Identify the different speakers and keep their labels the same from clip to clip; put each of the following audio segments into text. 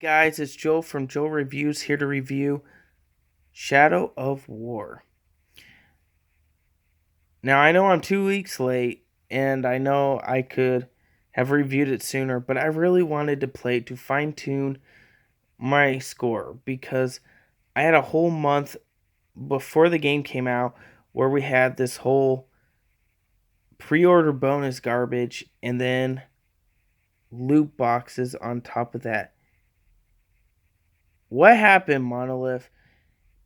Speaker 1: Guys, it's Joe from Joe Reviews here to review Shadow of War. Now, I know I'm 2 weeks late, and I know I could have reviewed it sooner, but I really wanted to play to fine tune my score because I had a whole month before the game came out where we had this whole pre order bonus garbage and then loot boxes on top of that. What happened, Monolith?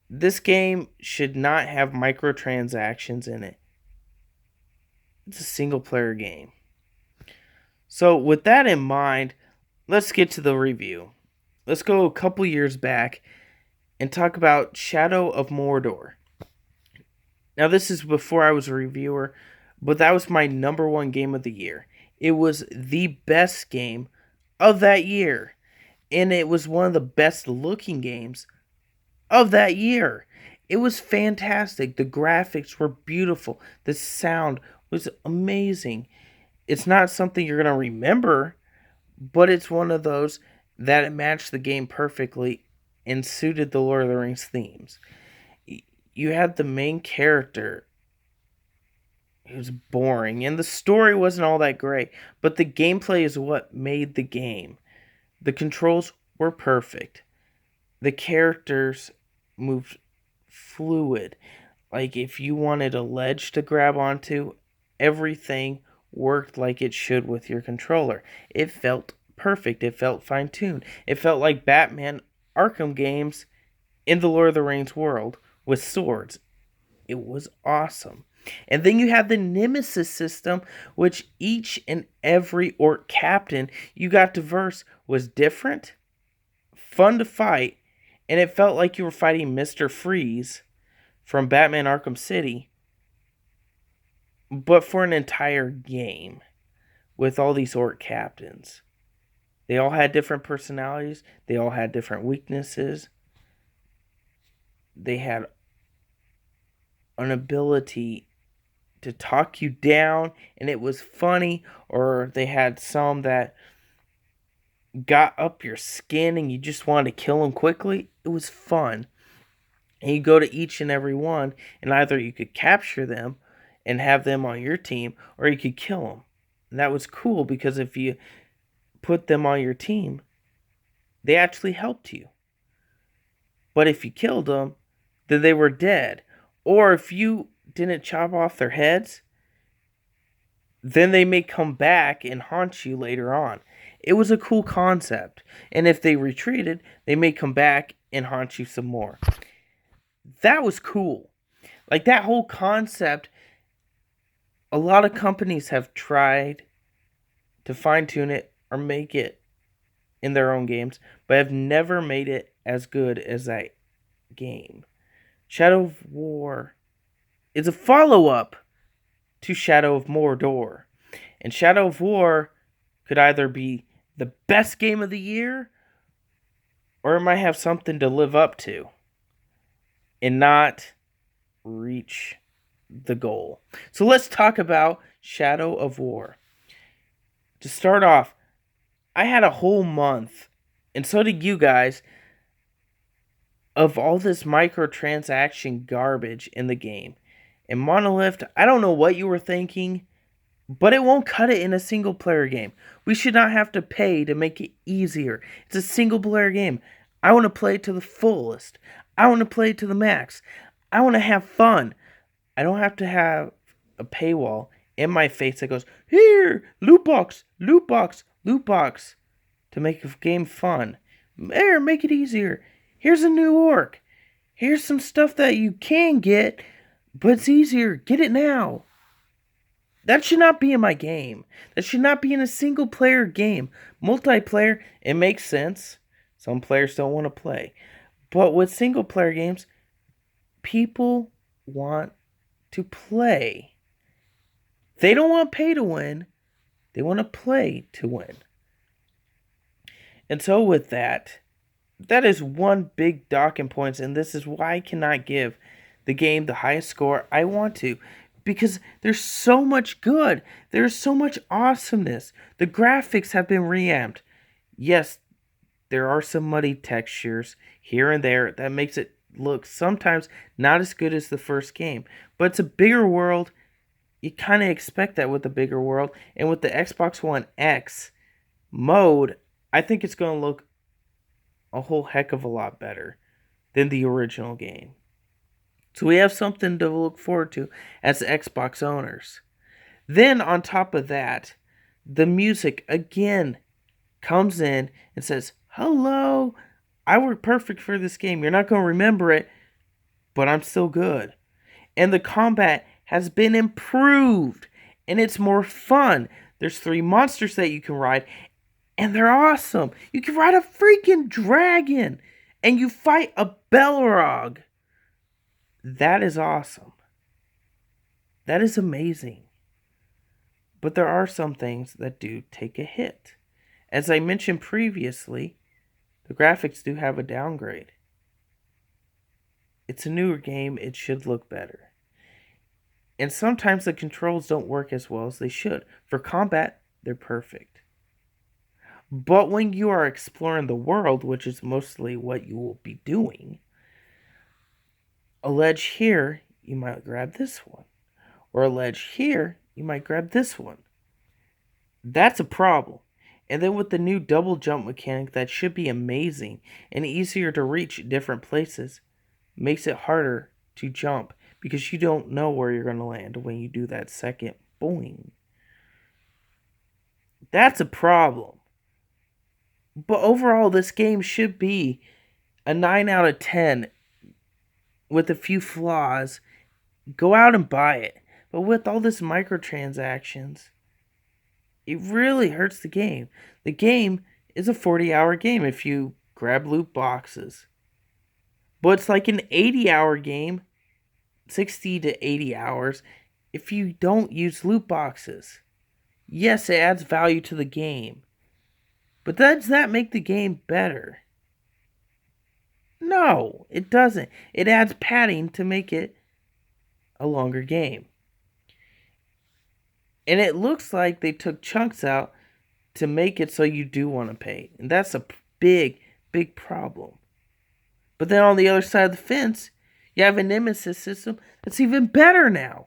Speaker 1: This game should not have microtransactions in it. It's a single player game. So, with that in mind, let's get to the review. Let's go a couple years back and talk about Shadow of Mordor. Now, this is before I was a reviewer, but that was my number one game of the year. It was the best game of that year, and it was one of the best looking games of that year. It was fantastic. The graphics were beautiful. The sound was amazing. It's not something you're going to remember, but it's one of those that it matched the game perfectly and suited the Lord of the Rings themes. You had the main character who was boring, and the story wasn't all that great, but the gameplay is what made the game. The controls were perfect. The characters moved fluid. Like if you wanted a ledge to grab onto, everything worked like it should with your controller. It felt perfect. It felt fine tuned. It felt like Batman Arkham games in the Lord of the Rings world with swords. It was awesome. And then you have the Nemesis system, which each and every orc captain you got to verse was different, fun to fight, and it felt like you were fighting Mr. Freeze from Batman Arkham City, but for an entire game with all these orc captains. They all had different personalities, they all had different weaknesses. They had an ability to talk you down, and it was funny, or they had some that got up your skin and you just wanted to kill them quickly. It was fun. And you go to each and every one, and either you could capture them and have them on your team, or you could kill them. And that was cool because if you put them on your team, they actually helped you. But if you killed them, then they were dead. Or if you didn't chop off their heads, then they may come back and haunt you later on. It was a cool concept. And if they retreated, they may come back and haunt you some more. That was cool. Like that whole concept, a lot of companies have tried to fine tune it or make it in their own games, but have never made it as good as that game. Shadow of War is a follow up to Shadow of Mordor. And Shadow of War could either be the best game of the year or it might have something to live up to and not reach the goal. So let's talk about Shadow of War. To start off, I had a whole month, and so did you guys, of all this microtransaction garbage in the game. And Monolith, I don't know what you were thinking, but it won't cut it in a single player game. We should not have to pay to make it easier. It's a single player game. I want to play it to the fullest. I want to play it to the max. I want to have fun. I don't have to have a paywall in my face that goes, here, loot box, loot box, loot box, to make the game fun. There, make it easier. Here's a new orc. Here's some stuff that you can get, but it's easier. Get it now. That should not be in my game. That should not be in a single player game. Multiplayer, it makes sense. Some players don't want to play. But with single player games, people want to play. They don't want pay to win. They want to play to win. And so with that, that is one big docking point, and this is why I cannot give the game the highest score I want to. Because there's so much good. There's so much awesomeness. The graphics have been reamped. Yes, there are some muddy textures here and there that makes it look sometimes not as good as the first game. But it's a bigger world. You kind of expect that with a bigger world. And with the Xbox One X mode, I think it's going to look a whole heck of a lot better than the original game. So we have something to look forward to as Xbox owners. Then on top of that, the music again comes in and says, "Hello, I work perfect for this game. You're not going to remember it, but I'm still good." And the combat has been improved and it's more fun. There's 3 monsters that you can ride and they're awesome. You can ride a freaking dragon and you fight a Balrog. That is awesome. That is amazing. But there are some things that do take a hit. As I mentioned previously, the graphics do have a downgrade. It's a newer game, it should look better. And sometimes the controls don't work as well as they should. For combat, they're perfect. But when you are exploring the world, which is mostly what you will be doing, a ledge here, you might grab this one. Or a ledge here, you might grab this one. That's a problem. And then with the new double jump mechanic that should be amazing and easier to reach different places, makes it harder to jump because you don't know where you're going to land when you do that second boing. That's a problem. But overall, this game should be a 9 out of 10 with a few flaws. Go out and buy it. But with all this microtransactions, it really hurts the game. The game is a 40-hour game if you grab loot boxes. But it's like an 80-hour game, 60 to 80 hours, if you don't use loot boxes. Yes, it adds value to the game. But does that make the game better? No, it doesn't. It adds padding to make it a longer game. And it looks like they took chunks out to make it so you do want to pay. And that's a big, big problem. But then on the other side of the fence, you have a Nemesis system that's even better now.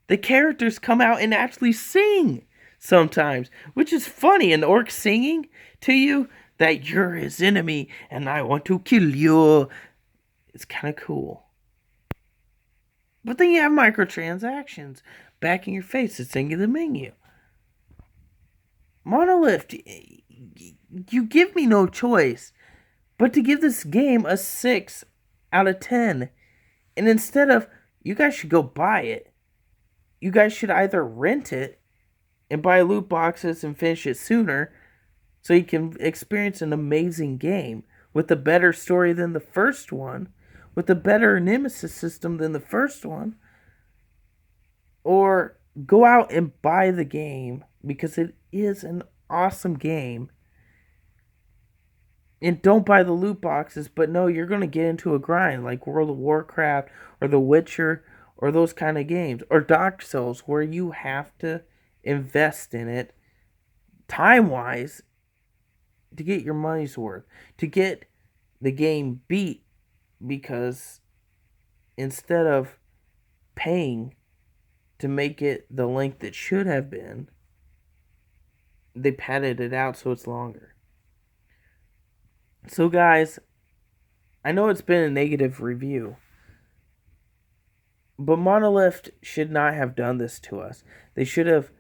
Speaker 1: The characters come out and actually sing sometimes, which is funny. An orc singing to you that you're his enemy and I want to kill you. It's kind of cool. But then you have microtransactions back in your face. It's in the menu. Monolith, you give me no choice but to give this game a 6 out of 10. And instead of, you guys should go buy it, you guys should either rent it and buy loot boxes and finish it sooner so you can experience an amazing game with a better story than the first one, with a better Nemesis system than the first one, or go out and buy the game because it is an awesome game. And don't buy the loot boxes, but no, you're going to get into a grind like World of Warcraft or The Witcher or those kind of games. Or Dark Souls where you have to invest in it time-wise to get your money's worth. To get the game beat, because instead of paying to make it the length it should have been, they padded it out so it's longer. So guys, I know it's been a negative review, but Monolith should not have done this to us. They should have,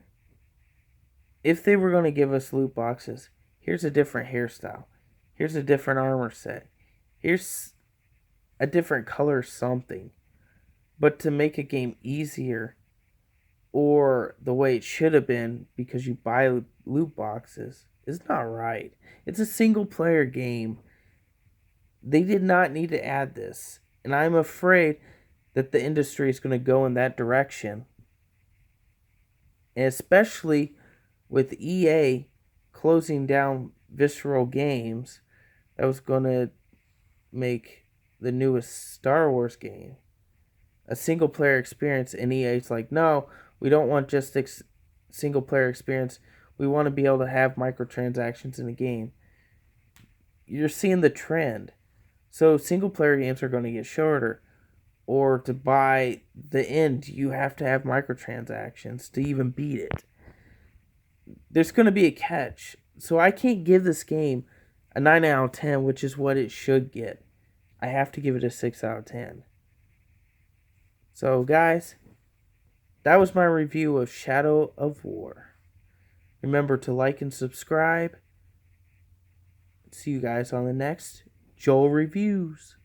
Speaker 1: if they were going to give us loot boxes, here's a different hairstyle, here's a different armor set, here's a different color something. But to make a game easier, or the way it should have been because you buy loot boxes, is not right. It's a single player game. They did not need to add this. And I'm afraid that the industry is going to go in that direction. And especially with EA closing down Visceral Games, that was going to make the newest Star Wars game a single player experience. And EA's like, no, we don't want just single player experience. We want to be able to have microtransactions in the game. you're seeing the trend. So single player games are going to get shorter. Or to buy the end, you have to have microtransactions to even beat it. There's going to be a catch. So I can't give this game a 9 out of 10, which is what it should get. I have to give it a 6 out of 10. So, guys, that was my review of Shadow of War. Remember to like and subscribe. See you guys on the next Joel Reviews.